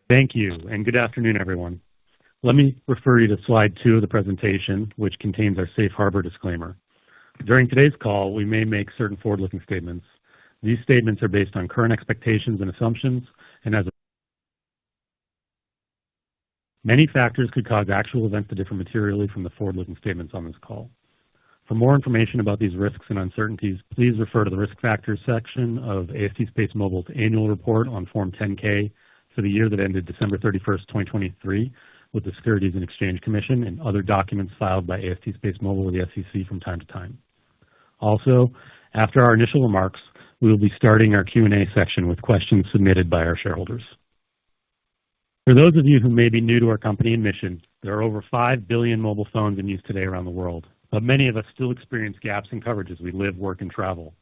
Thank you, and good afternoon, everyone. Let me refer you to slide 2 of the presentation, which contains our safe harbor disclaimer. During today's call, we may make certain forward-looking statements. These statements are based on current expectations and assumptions, and many factors could cause actual events to differ materially from the forward-looking statements on this call. For more information about these risks and uncertainties, please refer to the Risk Factors section of AST SpaceMobile's annual report on Form 10-K for the year that ended December 31st, 2023, with the Securities and Exchange Commission and other documents filed by AST SpaceMobile with the SEC from time to time. Also, after our initial remarks, we will be starting our Q&A section with questions submitted by our shareholders. For those of you who may be new to our company and mission, there are over 5 billion mobile phones in use today around the world, but many of us still experience gaps in coverage as we live, work, and travel.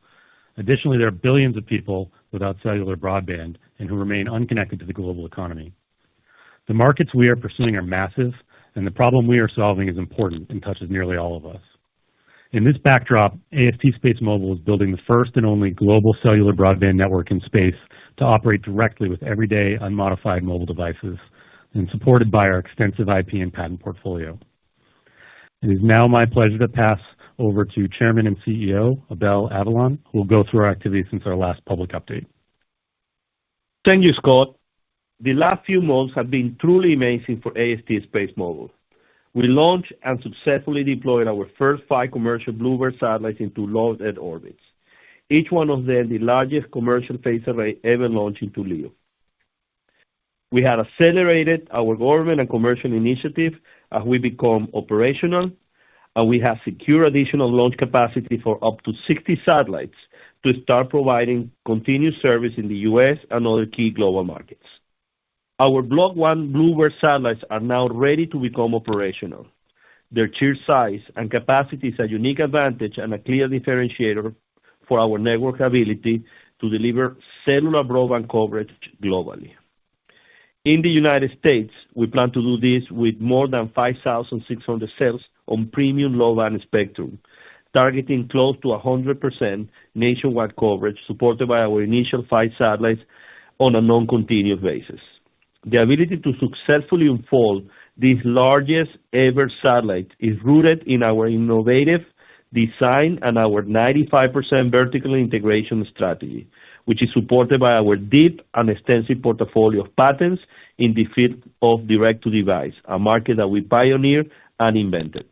Additionally, there are billions of people without cellular broadband and who remain unconnected to the global economy. The markets we are pursuing are massive, and the problem we are solving is important and touches nearly all of us. In this backdrop, AST SpaceMobile is building the first and only global cellular broadband network in space to operate directly with everyday unmodified mobile devices and supported by our extensive IP and patent portfolio. It is now my pleasure to pass over to Chairman and CEO Abel Avellan, who will go through our activities since our last public update. Thank you, Scott. The last few months have been truly amazing for AST SpaceMobile. We launched and successfully deployed our first 5 commercial BlueBird satellites into low Earth orbits, each one of them the largest commercial phased array ever launched into LEO. We have accelerated our government and commercial initiative as we become operational, and we have secured additional launch capacity for up to 60 satellites to start providing continuous service in the U.S. and other key global markets. Our Block 1 BlueBird satellites are now ready to become operational. Their sheer size and capacity is a unique advantage and a clear differentiator for our network ability to deliver cellular broadband coverage globally. In the United States, we plan to do this with more than 5,600 cells on premium low-band spectrum, targeting close to 100% nationwide coverage supported by our initial 5 satellites on a non-continuous basis. The ability to successfully unfold these largest ever satellites is rooted in our innovative design and our 95% vertical integration strategy, which is supported by our deep and extensive portfolio of patents in the field of direct-to-device, a market that we pioneered and invented.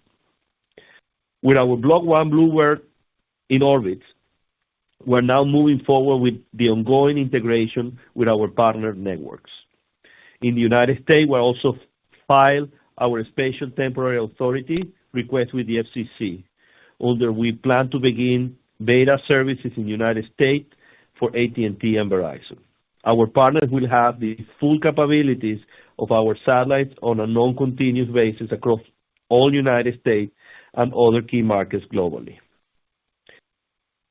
With our Block 1 BlueBird in orbit, we're now moving forward with the ongoing integration with our partner networks. In the United States, we also filed our Spatial Temporary Authority request with the FCC, under we plan to begin beta services in the United States for AT&T and Verizon. Our partners will have the full capabilities of our satellites on a non-continuous basis across all United States and other key markets globally.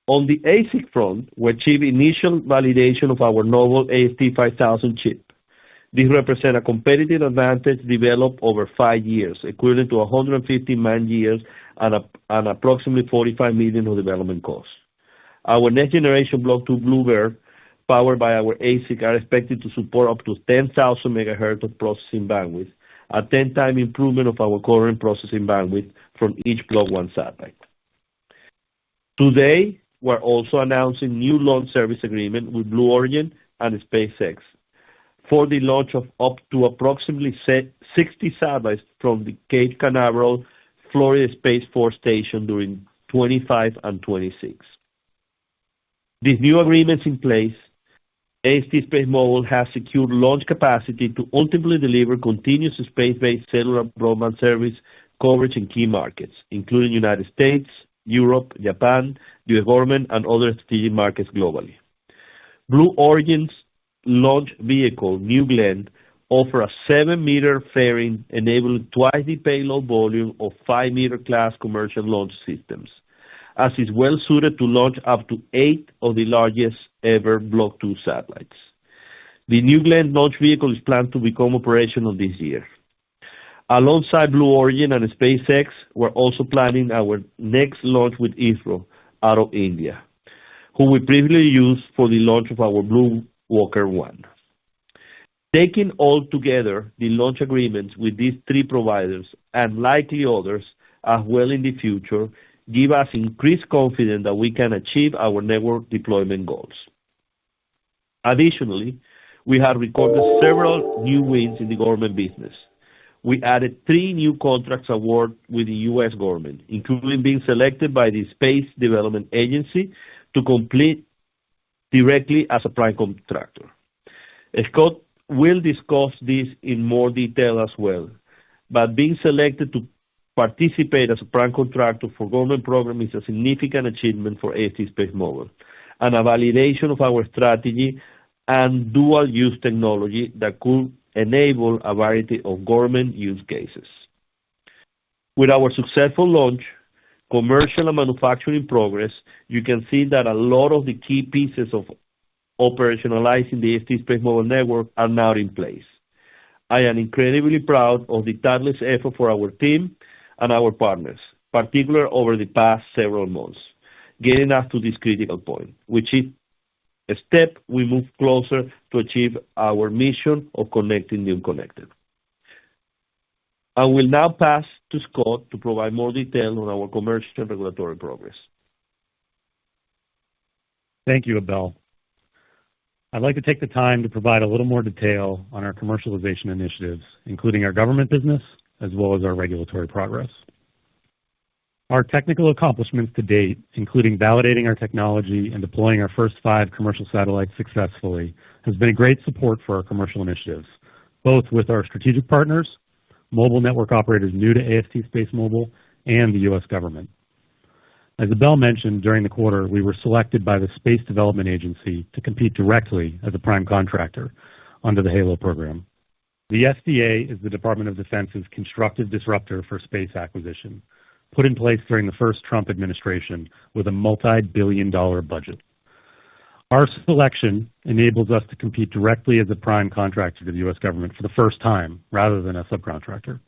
On the ASIC front, we achieved initial validation of our novel AST 5000 chip. This represents a competitive advantage developed over 5 years, equivalent to 150 man-years and approximately $45 million of development costs. Our next generation Block 2 BlueBird, powered by our ASIC, are expected to support up to 10,000 MHz of processing bandwidth, a 10-time improvement of our current processing bandwidth from each Block 1 satellite. Today, we're also announcing new launch service agreement with Blue Origin and SpaceX for the launch of up to approximately 60 satellites from the Cape Canaveral, Florida Space Force Station during 25 and 26. These new agreements in place, AST SpaceMobile has secured launch capacity to ultimately deliver continuous space-based cellular broadband service coverage in key markets, including United States, Europe, Japan, the US government, and other strategic markets globally. Blue Origin's launch vehicle, New Glenn, offers a 7-meter fairing enabling twice the payload volume of 5-meter class commercial launch systems, as is well suited to launch up to 8 of the largest ever Block 2 satellites. The New Glenn launch vehicle is planned to become operational this year. Alongside Blue Origin and SpaceX, we're also planning our next launch with ISRO out of India, who we previously used for the launch of our Blue Walker 1. Taking all together, the launch agreements with these three providers and likely others as well in the future give us increased confidence that we can achieve our network deployment goals. Additionally, we have recorded several new wins in the government business. We added 3 new contracts award with the U.S. government, including being selected by the Space Development Agency to complete directly as a prime contractor. Scott will discuss this in more detail as well, but being selected to participate as a prime contractor for government program is a significant achievement for AST SpaceMobile and a validation of our strategy and dual-use technology that could enable a variety of government use cases. With our successful launch, commercial and manufacturing progress, you can see that a lot of the key pieces of operationalizing the AST SpaceMobile network are now in place. I am incredibly proud of the tireless effort for our team and our partners, particularly over the past several months, getting us to this critical point, which is a step we move closer to achieve our mission of connecting the unconnected. I will now pass to Scott to provide more detail on our commercial and regulatory progress. Thank you, Abel. I'd like to take the time to provide a little more detail on our commercialization initiatives, including our government business as well as our regulatory progress. Our technical accomplishments to date, including validating our technology and deploying our first 5 commercial satellites successfully, has been a great support for our commercial initiatives, both with our strategic partners, mobile network operators new to AST SpaceMobile, and the U.S. government. As Abel mentioned, during the quarter, we were selected by the Space Development Agency to compete directly as a prime contractor under the HALO program. The SDA is the Department of Defense's constructive disruptor for space acquisition, put in place during the first Trump administration with a multi-billion-dollar budget. Our selection enables us to compete directly as a prime contractor to the U.S. government for the first time, rather than a subcontractor.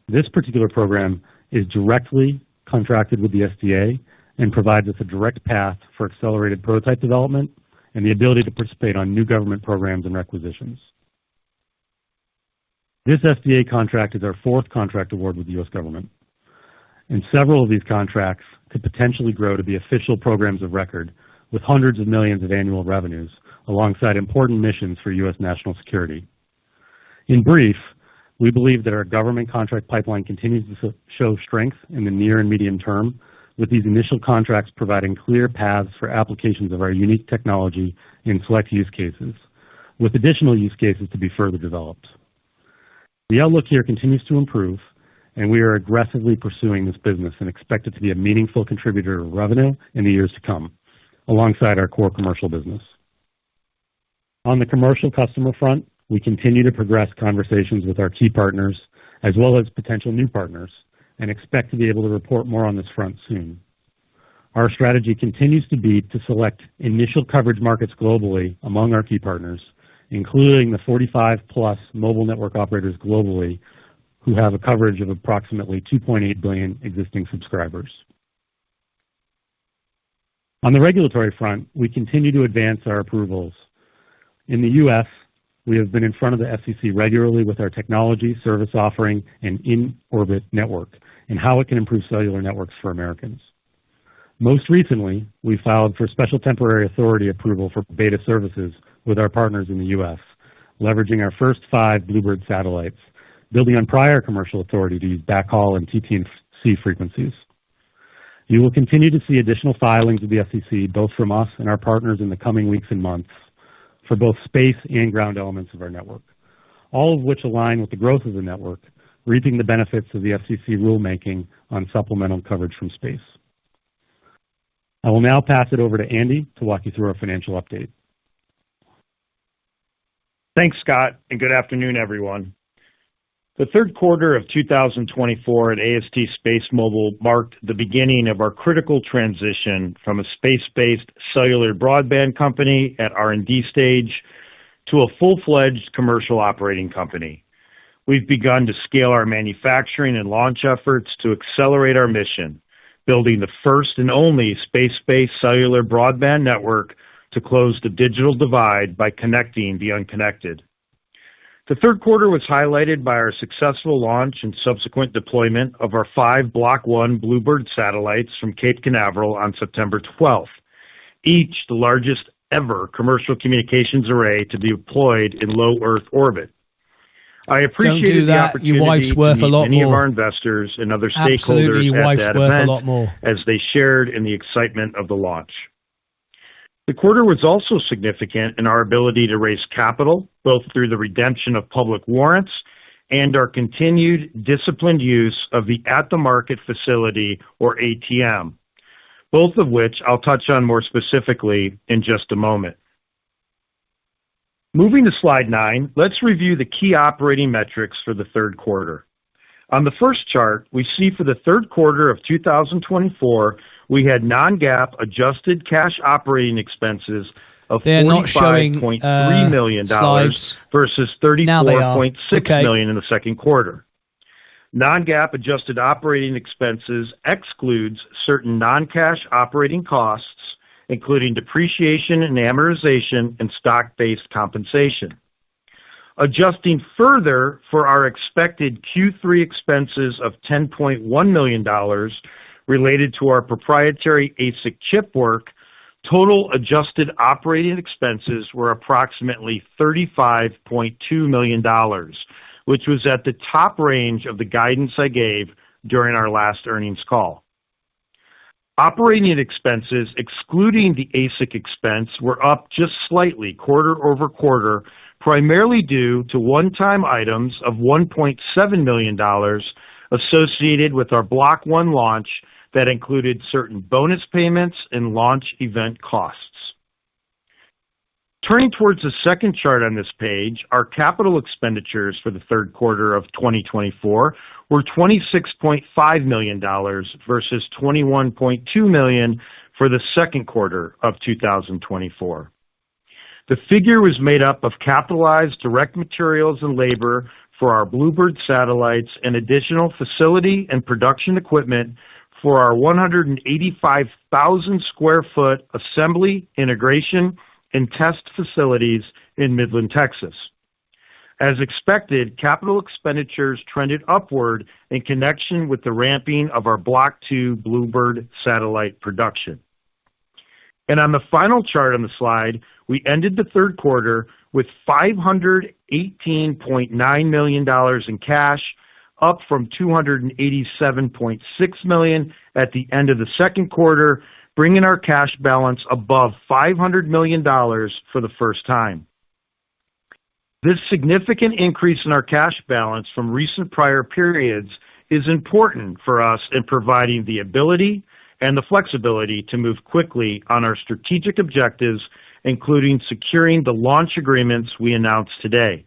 This particular program is directly contracted with the SDA and provides us a direct path for accelerated prototype development and the ability to participate on new government programs and requisitions. This SDA contract is our 4th contract award with the U.S. government, and several of these contracts could potentially grow to be official programs of record with hundreds of millions of annual revenues alongside important missions for U.S. national security. In brief, we believe that our government contract pipeline continues to show strength in the near and medium term, with these initial contracts providing clear paths for applications of our unique technology in select use cases, with additional use cases to be further developed. The outlook here continues to improve, and we are aggressively pursuing this business and expect it to be a meaningful contributor to revenue in the years to come, alongside our core commercial business. On the commercial customer front, we continue to progress conversations with our key partners as well as potential new partners and expect to be able to report more on this front soon. Our strategy continues to be to select initial coverage markets globally among our key partners, including the 45+ mobile network operators globally who have a coverage of approximately 2.8 billion existing subscribers. On the regulatory front, we continue to advance our approvals. In the U.S., we have been in front of the FCC regularly with our technology, service offering, and in-orbit network, and how it can improve cellular networks for Americans. Most recently, we filed for special temporary authority approval for beta services with our partners in the U.S., leveraging our first 5 Bluebird satellites, building on prior commercial authority to use backhaul and TT&C frequencies. You will continue to see additional filings with the FCC, both from us and our partners in the coming weeks and months, for both space and ground elements of our network, all of which align with the growth of the network, reaping the benefits of the FCC rulemaking on supplemental coverage from space. I will now pass it over to Andy to walk you through our financial update. Thanks, Scott, and good afternoon, everyone. The third quarter of 2024 at AST SpaceMobile marked the beginning of our critical transition from a space-based cellular broadband company at R&D stage to a full-fledged commercial operating company. We've begun to scale our manufacturing and launch efforts to accelerate our mission, building the first and only space-based cellular broadband network to close the digital divide by connecting the unconnected. The third quarter was highlighted by our successful launch and subsequent deployment of our 5 Block 1 Bluebird satellites from Cape Canaveral on September 12th, each the largest ever commercial communications array to be deployed in low Earth orbit. I appreciated the opportunity your wife's worth to a meet lot many of more. our investors and other Absolutely, your stakeholders at wife's that worth a event lot more. as they shared in the excitement of the launch. The quarter was also significant in our ability to raise capital, both through the redemption of public warrants and our continued disciplined use of the at-the-market facility, or ATM, both of which I'll touch on more specifically in just a moment. Moving to slide 9, let's review the key operating metrics for the third quarter. On the first chart, we see for the third quarter of 2024, we had non-GAAP adjusted cash operating expenses of $45.3 million versus $34.6 million in the second quarter. Non-GAAP adjusted operating expenses excludes certain non-cash operating costs, including depreciation and amortization and stock-based compensation. Adjusting further for our expected Q3 expenses of $10.1 million related to our proprietary ASIC chip work, total adjusted operating expenses were approximately $35.2 million, which was at the top range of the guidance I gave during our last earnings call. Operating expenses, excluding the ASIC expense, were up just slightly quarter over quarter, primarily due to one-time items of $1.7 million associated with our Block 1 launch that included certain bonus payments and launch event costs. Turning towards the second chart on this page, our capital expenditures for the third quarter of 2024 were $26.5 million versus $21.2 million for the second quarter of 2024. The figure was made up of capitalized direct materials and labor for our Bluebird satellites and additional facility and production equipment for our 185,000 square foot assembly, integration, and test facilities in Midland, Texas. As expected, capital expenditures trended upward in connection with the ramping of our Block 2 Bluebird satellite production. And on the final chart on the slide, we ended the third quarter with $518.9 million in cash, up from $287.6 million at the end of the second quarter, bringing our cash balance above $500 million for the first time. This significant increase in our cash balance from recent prior periods is important for us in providing the ability and the flexibility to move quickly on our strategic objectives, including securing the launch agreements we announced today.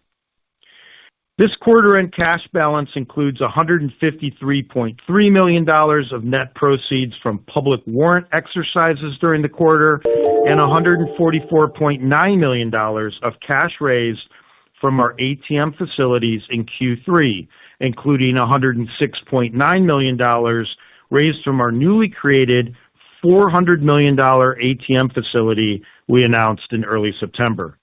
This quarter-end cash balance includes $153.3 million of net proceeds from public warrant exercises during the quarter and $144.9 million of cash raised from our ATM facilities in Q3, including $106.9 million raised from our newly created $400 million ATM facility we announced in early September.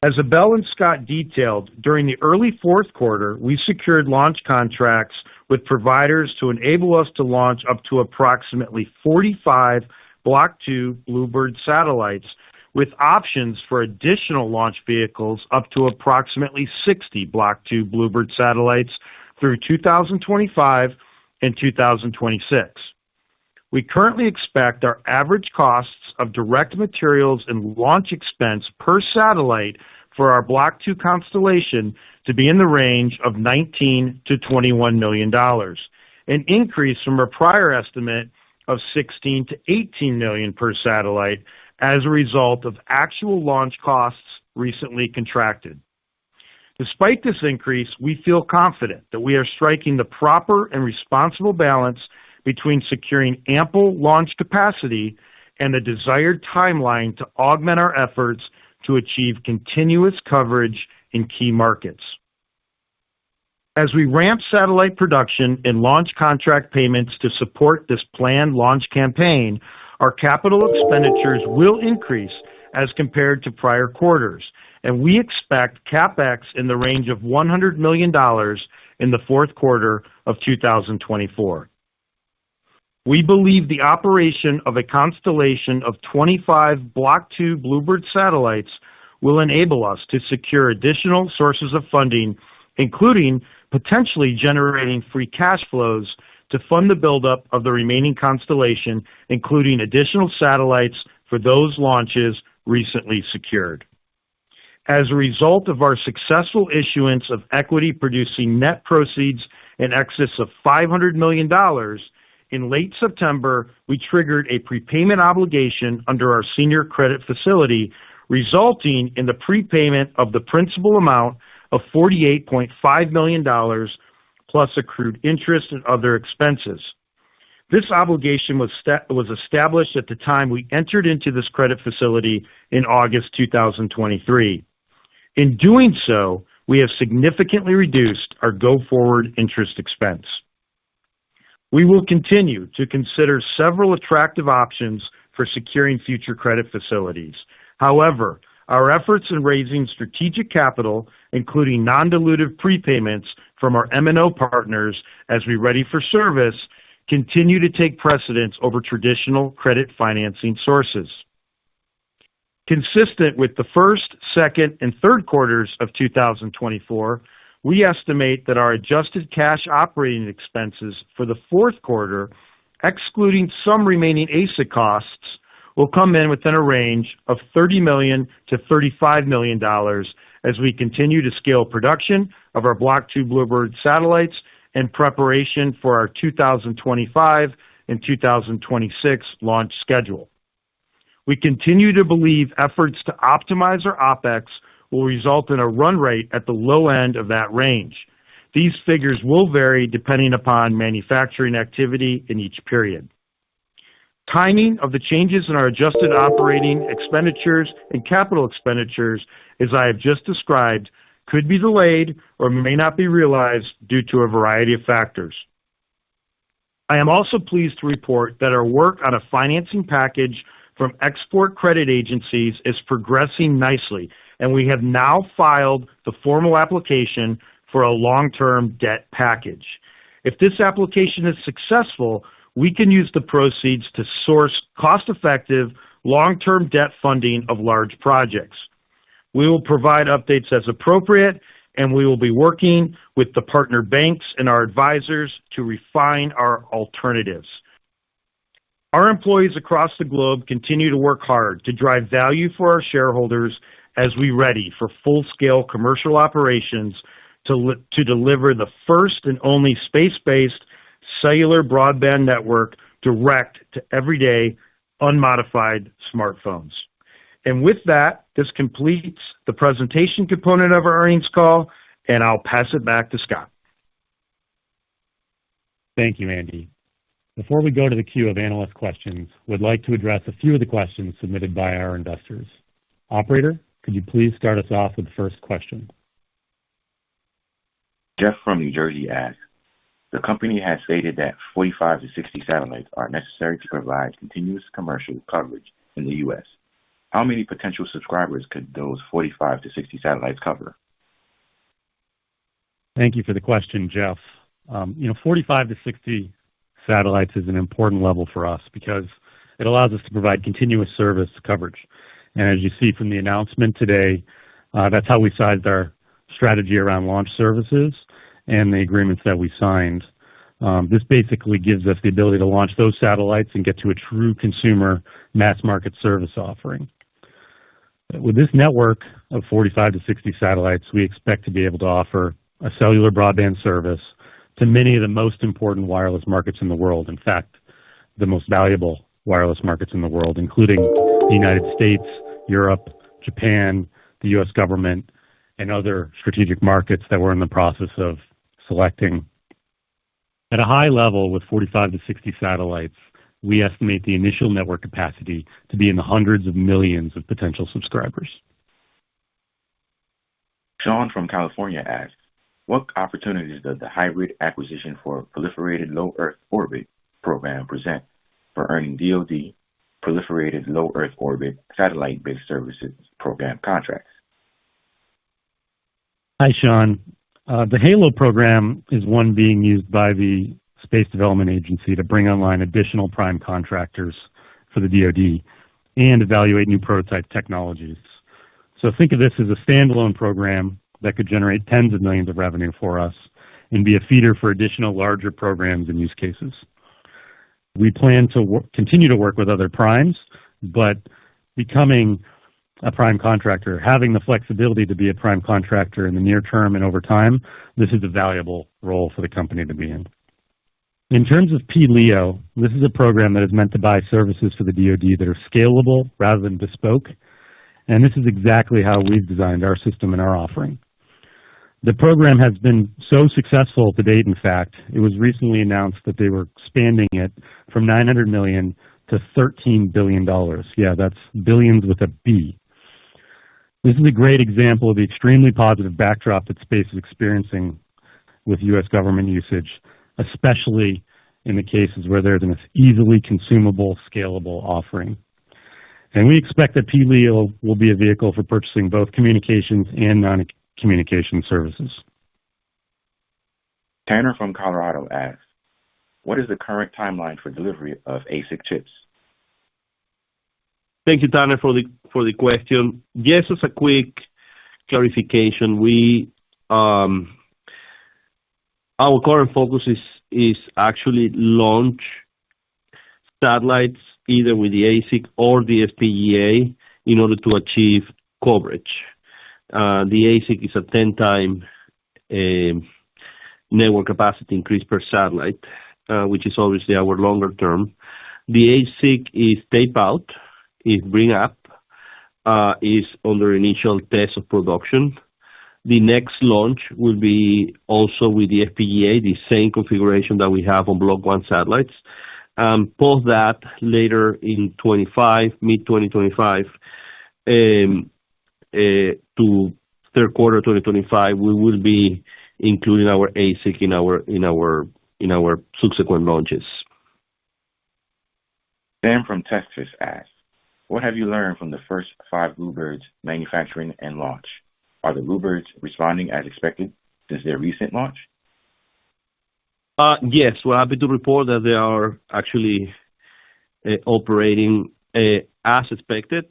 As Abel and Scott detailed, during the early fourth quarter, we secured launch contracts with providers to enable us to launch up to approximately 45 Block 2 Bluebird satellites, with options for additional launch vehicles up to approximately 60 Block 2 Bluebird satellites through 2025 and 2026. We currently expect our average costs of direct materials and launch expense per satellite for our Block 2 constellation to be in the range of $19 to $21 million, an increase from our prior estimate of $16 to $18 million per satellite as a result of actual launch costs recently contracted. Despite this increase, we feel confident that we are striking the proper and responsible balance between securing ample launch capacity and the desired timeline to augment our efforts to achieve continuous coverage in key markets. As we ramp satellite production and launch contract payments to support this planned launch campaign, our capital expenditures will increase as compared to prior quarters, and we expect CapEx in the range of $100 million in the fourth quarter of 2024. We believe the operation of a constellation of 25 Block 2 BlueBird satellites will enable us to secure additional sources of funding, including potentially generating free cash flows to fund the buildup of the remaining constellation, including additional satellites for those launches recently secured. As a result of our successful issuance of equity producing net proceeds in excess of $500 million, in late September, we triggered a prepayment obligation under our senior credit facility, resulting in the prepayment of the principal amount of $48.5 million plus accrued interest and other expenses. This obligation was established at the time we entered into this credit facility in August 2023. In doing so, we have significantly reduced our go-forward interest expense. We will continue to consider several attractive options for securing future credit facilities. However, our efforts in raising strategic capital, including non-dilutive prepayments from our M&O partners as we ready for service, continue to take precedence over traditional credit financing sources. Consistent with the first, second, and third quarters of 2024, we estimate that our adjusted cash operating expenses for the fourth quarter, excluding some remaining ASIC costs, will come in within a range of $30 million to $35 million as we continue to scale production of our Block 2 BlueBird satellites in preparation for our 2025 and 2026 launch schedule. We continue to believe efforts to optimize our OpEx will result in a run rate at the low end of that range. These figures will vary depending upon manufacturing activity in each period. Timing of the changes in our adjusted operating expenditures and capital expenditures, as I have just described, could be delayed or may not be realized due to a variety of factors. I am also pleased to report that our work on a financing package from export credit agencies is progressing nicely, and we have now filed the formal application for a long-term debt package. If this application is successful, we can use the proceeds to source cost-effective, long-term debt funding of large projects. We will provide updates as appropriate, and we will be working with the partner banks and our advisors to refine our alternatives. Our employees across the globe continue to work hard to drive value for our shareholders as we ready for full-scale commercial operations to deliver the first and only space-based cellular broadband network direct to everyday, unmodified smartphones. And with that, this completes the presentation component of our earnings call, and I'll pass it back to Scott. Thank you, Andy. Before we go to the queue of analyst questions, we'd like to address a few of the questions submitted by our investors. Operator, could you please start us off with the first question? Jeff from New Jersey asks, the company has stated that 45 to 60 satellites are necessary to provide continuous commercial coverage in the U.S. How many potential subscribers could those 45 to 60 satellites cover? Thank you for the question, Jeff. 45 to 60 satellites is an important level for us because it allows us to provide continuous service coverage. And as you see from the announcement today, that's how we sized our strategy around launch services and the agreements that we signed. This basically gives us the ability to launch those satellites and get to a true consumer mass market service offering. With this network of 45 to 60 satellites, we expect to be able to offer a cellular broadband service to many of the most important wireless markets in the world. In fact, the most valuable wireless markets in the world, including the United States, Europe, Japan, the U.S. government, and other strategic markets that we're in the process of selecting. At a high level, with 45 to 60 satellites, we estimate the initial network capacity to be in the hundreds of millions of potential subscribers. Sean from California asks, what opportunities does the hybrid acquisition for proliferated low Earth orbit program present for earning DoD proliferated low Earth orbit satellite-based services program contracts? Hi, Sean. The HALO program is one being used by the Space Development Agency to bring online additional prime contractors for the DoD and evaluate new prototype technologies. So think of this as a standalone program that could generate tens of millions of revenue for us and be a feeder for additional larger programs and use cases. We plan to continue to work with other primes, but becoming a prime contractor, having the flexibility to be a prime contractor in the near term and over time, this is a valuable role for the company to be in. In terms of PLEO, this is a program that is meant to buy services for the DoD that are scalable rather than bespoke, and this is exactly how we've designed our system and our offering. The program has been so successful to date, in fact, it was recently announced that they were expanding it from $900 million to $13 billion. Yeah, that's billions with a B. This is a great example of the extremely positive backdrop that space is experiencing with U.S. government usage, especially in the cases where there's an easily consumable, scalable offering. And we expect that PLEO will be a vehicle for purchasing both communications and non-communication services. Tanner from Colorado asks, what is the current timeline for delivery of ASIC chips? Thank you, Tanner, for the question. Just as a quick clarification, our current focus is actually launch satellites either with the ASIC or the FPGA in order to achieve coverage. The ASIC is a 10-time network capacity increase per satellite, which is obviously our longer term. The ASIC is tape out, is bring up, is under initial test of production. The next launch will be also with the FPGA, the same configuration that we have on Block 1 satellites. Post that later in mid-2025, to third quarter 2025, we will be including our ASIC in our subsequent launches. Sam from Texas asks, what have you learned from the first 5 Bluebirds manufacturing and launch? Are the Bluebirds responding as expected since their recent launch? Yes, we're happy to report that they are actually operating as expected.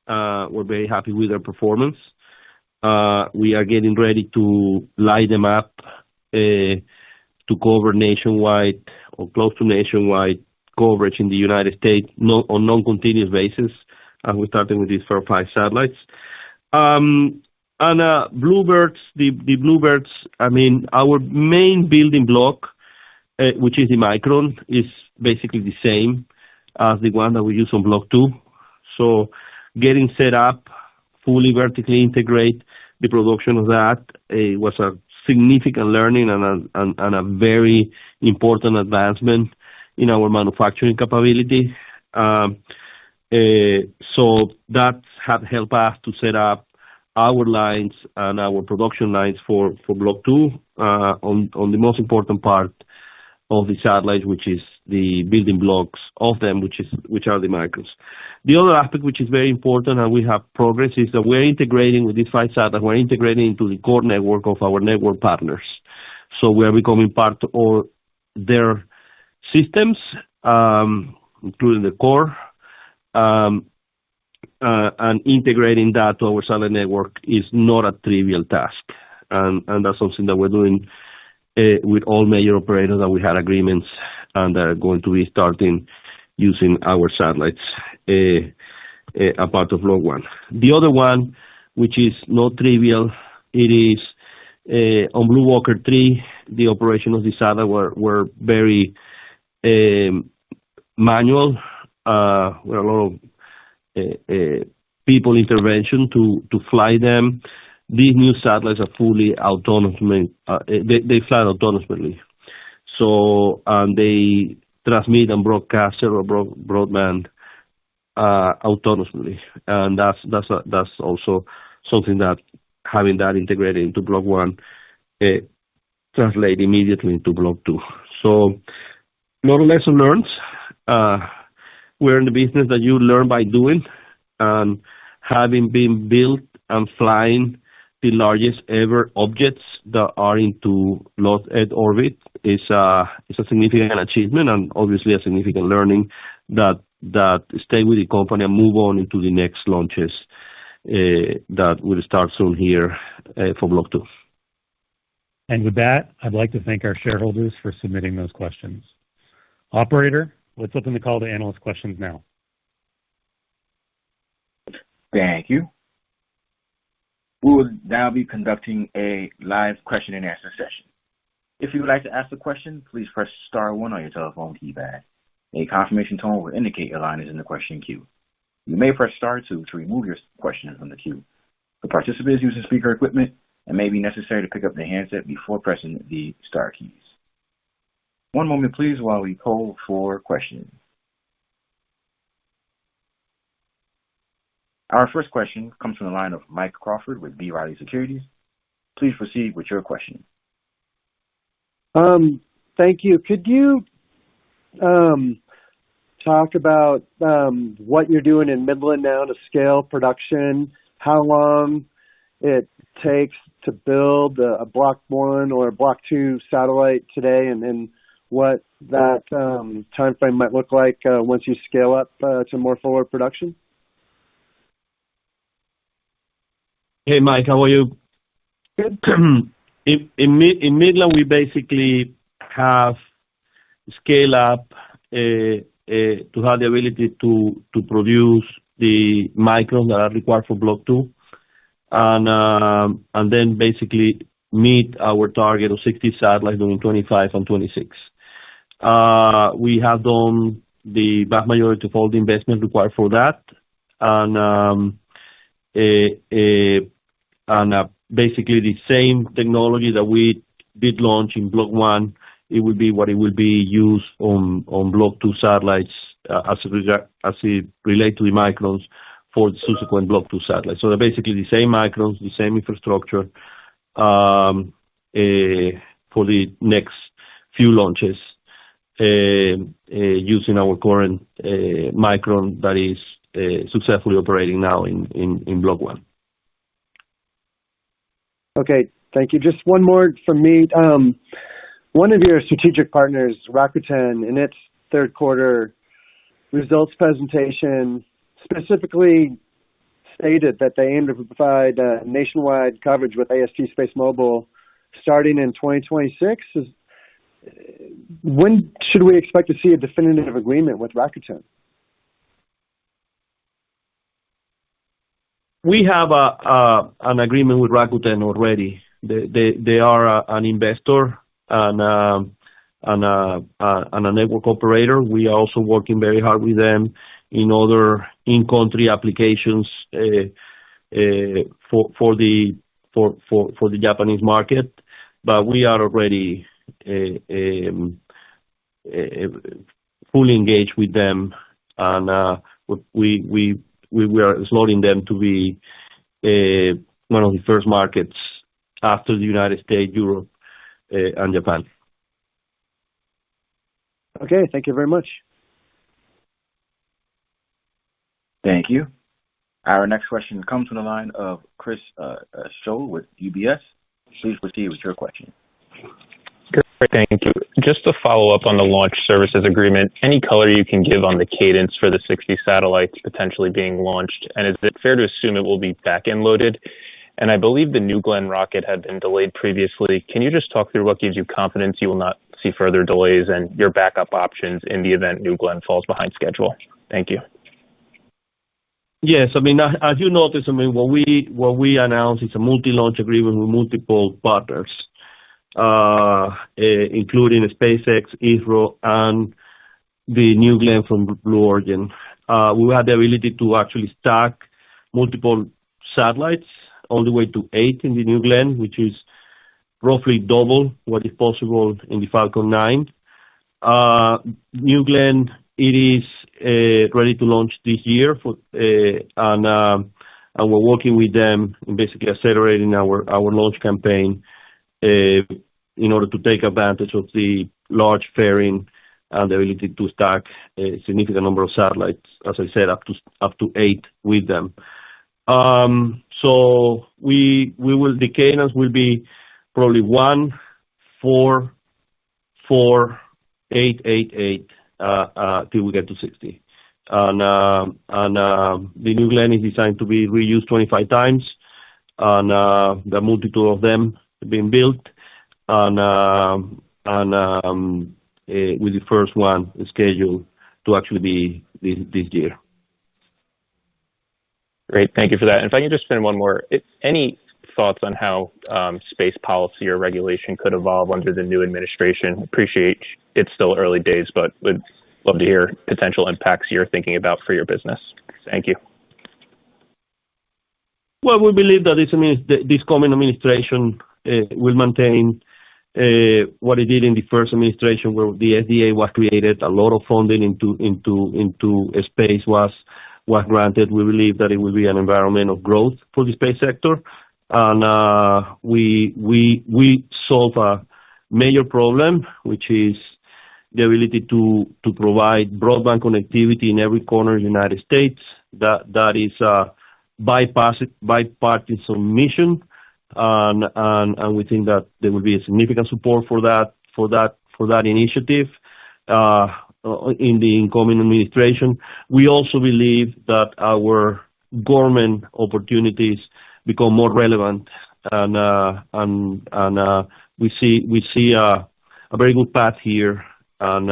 We're very happy with their performance. We are getting ready to light them up to cover nationwide or close to nationwide coverage in the United States on non-continuous basis. We're starting with these first 5 satellites. Bluebirds, the Bluebirds, I mean, our main building block, which is the Micron, is basically the same as the one that we use on Block 2. So getting set up, fully vertically integrate the production of that was a significant learning and a very important advancement in our manufacturing capability. So that had helped us to set up our lines and our production lines for Block 2 on the most important part of the satellite, which is the building blocks of them, which are the micros. The other aspect, which is very important, and we have progress, is that we're integrating with these 5 satellites, we're integrating into the core network of our network partners. So we are becoming part of their systems, including the core, and integrating that to our satellite network is not a trivial task. And that's something that we're doing with all major operators that we had agreements and are going to be starting using our satellites a part of Block 1. The other one, which is not trivial, it is on Blue Walker 3, the operation of the satellite were very manual, with a lot of people intervention to fly them. These new satellites are fully autonomous. They fly autonomously. So they transmit and broadcast or broadband autonomously, and that's also something that having that integrated into Block 1 translate immediately into Block 2. So a lot of lessons learned. We're in the business that you learn by doing, and having been built and flying the largest ever objects that are into low Earth orbit is a significant achievement and obviously a significant learning that stay with the company and move on into the next launches that will start soon here for Block 2. And with that, I'd like to thank our shareholders for submitting those questions. Operator, let's open the call to analyst questions now. Thank you. We will now be conducting a live question and answer session. If you would like to ask a question, please press star one on your telephone keypad. A confirmation tone will indicate your line is in the question queue. You may press star two to remove your question from the queue. For participants using speaker equipment, it may be necessary to pick up the handset before pressing the star keys. One moment, please, while we poll for questions. Our first question comes from the line of Mike Crawford with B. Riley Securities. Please proceed with your question. Thank you. Could you talk about what you're doing in Midland now to scale production, how long it takes to build a Block 1 or a Block 2 satellite today, and what that timeframe might look like once you scale up to more forward production? Hey, Mike, how are you? Good. In Midland, we basically have scale up to have the ability to produce the microns that are required for Block 2, and then basically meet our target of 60 satellites during 25 and 26. We have done the vast majority of all the investment required for that, and basically the same technology that we did launch in Block 1, it will be what it will be used on Block 2 satellites as it relate to the microns for the subsequent Block 2 satellites. So they're basically the same microns, the same infrastructure for the next few launches using our current micron that is successfully operating now in Block 1. Okay, thank you. Just one more from me. One of your strategic partners, Rakuten, in its third quarter results presentation, specifically stated that they aim to provide nationwide coverage with AST SpaceMobile starting in 2026. When should we expect to see a definitive agreement with Rakuten? We have an agreement with Rakuten already. They are an investor and a network operator. We are also working very hard with them in other in-country applications for the Japanese market. But we are already fully engaged with them, and we are slotting them to be one of the first markets after the United States, Europe, and Japan. Okay, thank you very much. Thank you. Our next question comes from the line of Chris Scholl with UBS. Please proceed with your question. Great, thank you. Just to follow up on the launch services agreement, any color you can give on the cadence for the 60 satellites potentially being launched? And is it fair to assume it will be back-end loaded? And I believe the New Glenn rocket had been delayed previously. Can you just talk through what gives you confidence you will not see further delays and your backup options in the event New Glenn falls behind schedule? Thank you. Yes, I mean, as you notice, I mean, what we announced is a multi-launch agreement with multiple partners, including SpaceX, ISRO, and the New Glenn from Blue Origin. We had the ability to actually stack multiple satellites all the way to 8 in the New Glenn, which is roughly double what is possible in the Falcon 9. New Glenn, it is ready to launch this year, and we're working with them in basically accelerating our launch campaign in order to take advantage of the large fairing and the ability to stack a significant number of satellites, as I said, up to 8 with them. So the cadence will be probably 1, 4, 4, 8, 8, 8 till we get to 60. And the new Glen is designed to be reused 25 times, and the multitude of them being built, and with the first one scheduled to actually be this year. Great, thank you for that. And if I can just spin one more, any thoughts on how space policy or regulation could evolve under the new administration? Appreciate it's still early days, but would love to hear potential impacts you're thinking about for your business. Thank you. Well, we believe that this coming administration will maintain what it did in the first administration, where the SDA was created, a lot of funding into space was granted. We believe that it will be an environment of growth for the space sector, and we solve a major problem, which is the ability to provide broadband connectivity in every corner of the United States. That is a bipartisan mission, and we think that there will be a significant support for that initiative in the incoming administration. We also believe that our government opportunities become more relevant, and we see a very good path here. And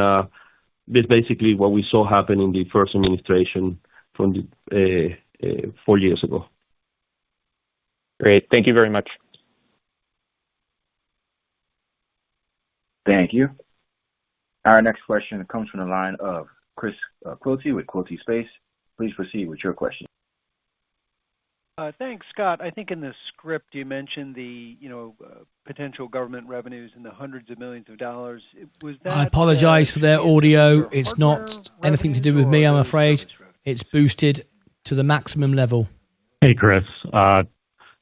that's basically what we saw happen in the first administration from 4 years ago. Great. Thank you very much. Thank you. Our next question comes from the line of Chris Quilty with Quilty Space. Please proceed with your question. Thanks, Scott. I think in the script you mentioned the potential government revenues in the hundreds of millions of dollars. Was that? I apologise for their audio. It's not anything to do with me, I'm afraid. It's boosted to the maximum level. Hey, Chris.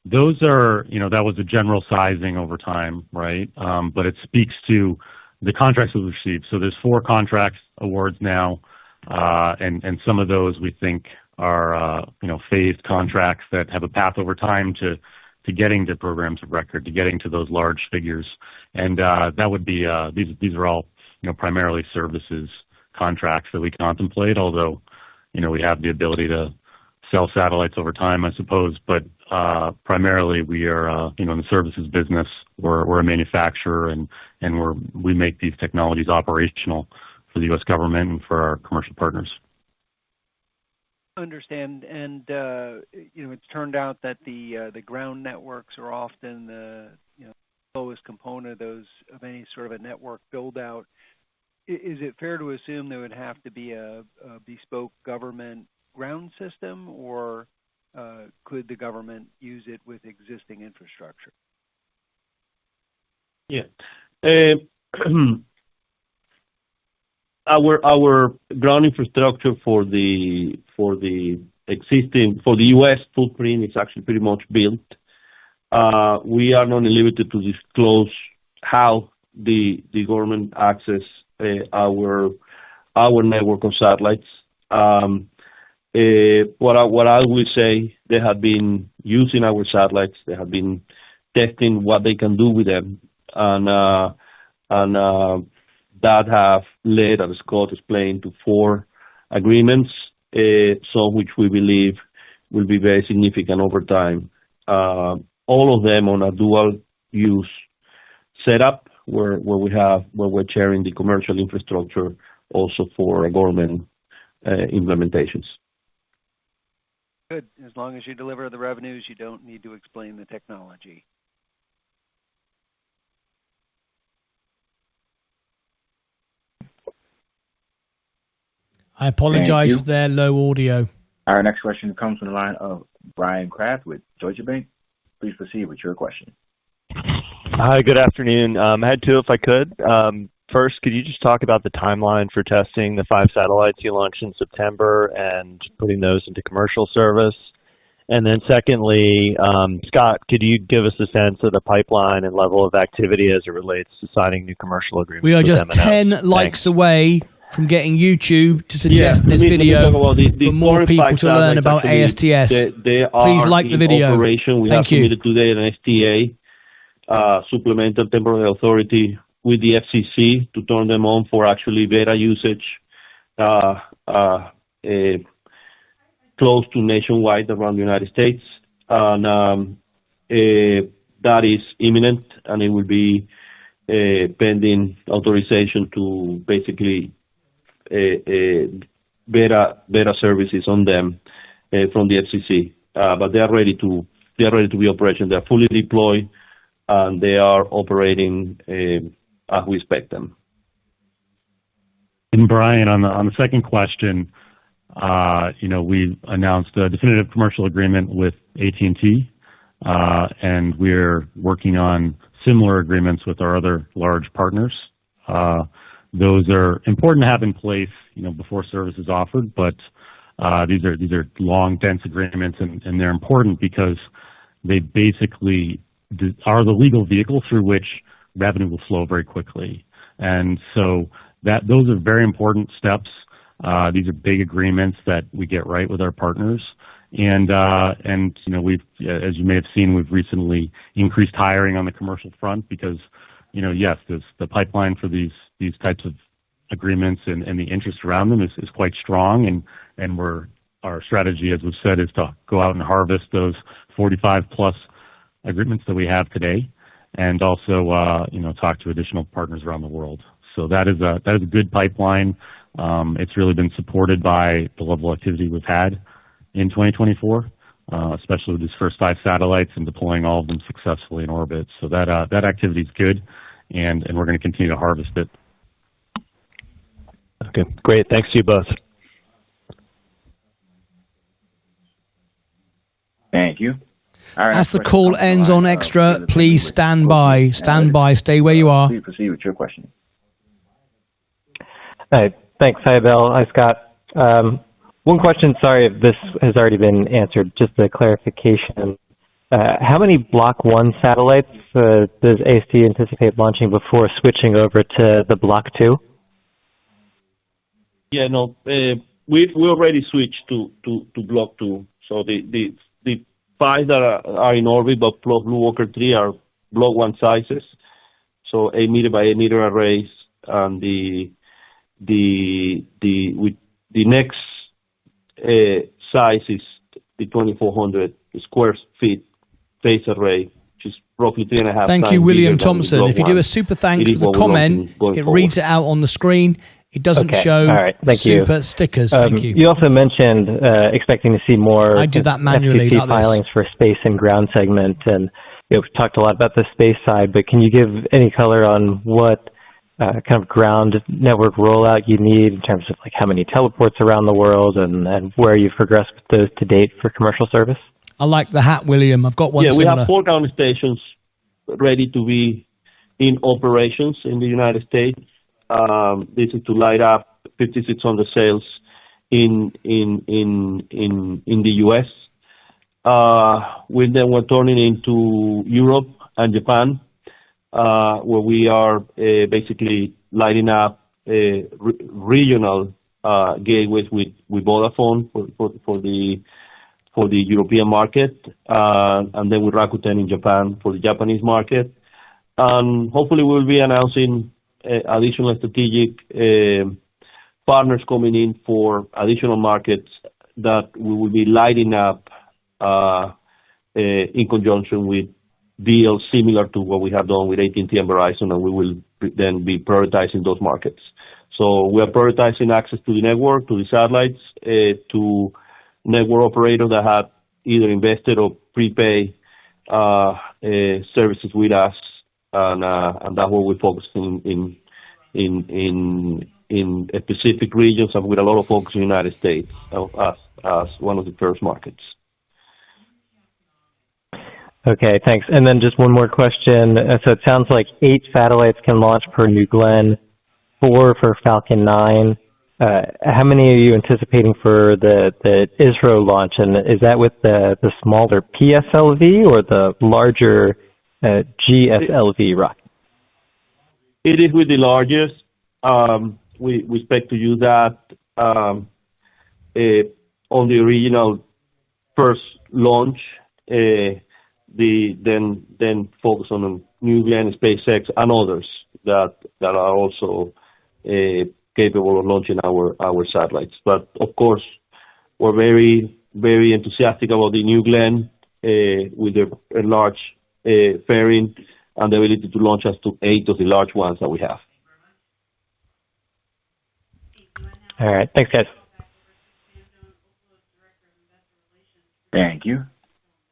Those are, that was a general sizing over time, right? But it speaks to the contracts we've received. So there's 4 contracts awards now, and some of those we think are, phased contracts that have a path over time to getting to programs of record, to getting to those large figures. And that would be, these are all, primarily services contracts that we contemplate, although, we have the ability to sell satellites over time, I suppose. But primarily we are, in the services business. We're a manufacturer, and we make these technologies operational for the U.S. government and for our commercial partners. Understand, and it's turned out that the ground networks are often the lowest component of any sort of a network build out. Is it fair to assume there would have to be a bespoke government ground system, or could the government use it with existing infrastructure? Yeah. Our ground infrastructure for the U.S. footprint is actually pretty much built. We are not limited to disclose how the government access our network of satellites. What I will say, they have been using our satellites. They have been testing what they can do with them, and that have led, as Scott explained, to 4 agreements, some which we believe will be very significant over time. All of them on a dual use setup, where we're sharing the commercial infrastructure also for government implementations. Good. As long as you deliver the revenues, you don't need to explain the technology. I apologize for their low audio. Our next question comes from the line of Brian Kraft with Deutsche Bank. Please proceed with your question. Hi, good afternoon. I had 2 if I could. First, could you just talk about the timeline for testing the 5 satellites you launched in September and putting those into commercial service? And then secondly, Scott, could you give us a sense of the pipeline and level of activity as it relates to signing new commercial agreements? We are just with M&S? 10 likes away from getting YouTube to suggest this video for more people to learn about ASTS. Please like the video. We Thank have you. submitted today an STA, Supplemental Temporary Authority, with the FCC to turn them on for actually beta usage close to nationwide around the United States. And that is imminent, and it will be pending authorization to basically beta services on them from the FCC. But they are ready to be operational. They are fully deployed, and they are operating as we expect them. And Brian, on the second question, we announced a definitive commercial agreement with AT&T, and we're working on similar agreements with our other large partners. Those are important to have in place, before service is offered, but these are long, dense agreements, and they're important because they basically are the legal vehicle through which revenue will flow very quickly. And so those are very important steps. These are big agreements that we get right with our partners. And we've, as you may have seen, we've recently increased hiring on the commercial front because, yes, the pipeline for these types of agreements and the interest around them is quite strong. And our strategy, as we've said, is to go out and harvest those 45 plus agreements that we have today, and also talk to additional partners around the world. So that is a good pipeline. It's really been supported by the level of activity we've had in 2024, especially with these first 5 satellites and deploying all of them successfully in orbit. So that activity is good, and we're going to continue to harvest it. Okay, great. Thanks to you both. Thank you. As the call ends on extra, please stand by. Stand by. Stay where you are. Please proceed with your question. Hi. Thanks. Hi, Bill. Hi, Scott. One question, sorry if this has already been answered, just a clarification. How many Block 1 satellites does AST anticipate launching before switching over to the Block 2? Yeah, no, we already switched to Block 2. So the 5 that are in orbit, but plus Blue Walker 3 are Block 1 sizes. So 8 meter by 8 meter arrays, and the next size is the 2,400 square feet phase array, which is roughly 3.5 Thank you, William Thompson. If you do a super thanks to the comment, it reads it out on the screen. It doesn't show super stickers. Thank you. You also mentioned expecting to see more I do that manually, FCC filings for space and ground segment, and we've talked a lot about the space side, but can you give any color on what kind of ground network rollout you need in terms of like how many teleports around the world and where you've progressed with those to date for commercial service? I like the hat, William. I've got one similar. We have 4 ground stations ready to be in operations in the United States. This is to light up 5,600 sails in the U.S. We're turning into Europe and Japan, where we are basically lighting up regional gateways with Vodafone for the European market, and then with Rakuten in Japan for the Japanese market. And hopefully we'll be announcing additional strategic partners coming in for additional markets that we will be lighting up in conjunction with deals similar to what we have done with AT&T and Verizon, and we will then be prioritizing those markets. So we are prioritizing access to the network, to the satellites, to network operators that have either invested or prepay services with us, and that's what we're focusing in specific regions, and with a lot of focus in the United States as one of the first markets. Okay, thanks. And then just one more question. So it sounds like 8 satellites can launch per New Glenn, 4 for Falcon 9. How many are you anticipating for the ISRO launch? And is that with the smaller PSLV or the larger GSLV rocket? It is with the largest. We expect to use that on the original first launch, then focus on New Glenn, SpaceX, and others that are also capable of launching our satellites. But of course, we're very, very enthusiastic about the New Glenn with a large fairing and the ability to launch us to 8 of the large ones that we have. All right. Thanks, guys. Thank you.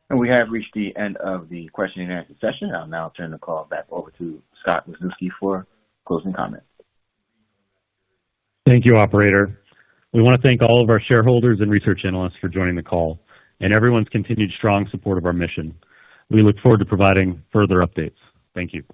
And we have reached the end of the question and answer session. I'll now turn the call back over to Scott Wisniewski for closing comments. Thank you, operator. We want to thank all of our shareholders and research analysts for joining the call and everyone's continued strong support of our mission. We look forward to providing further updates. Thank you.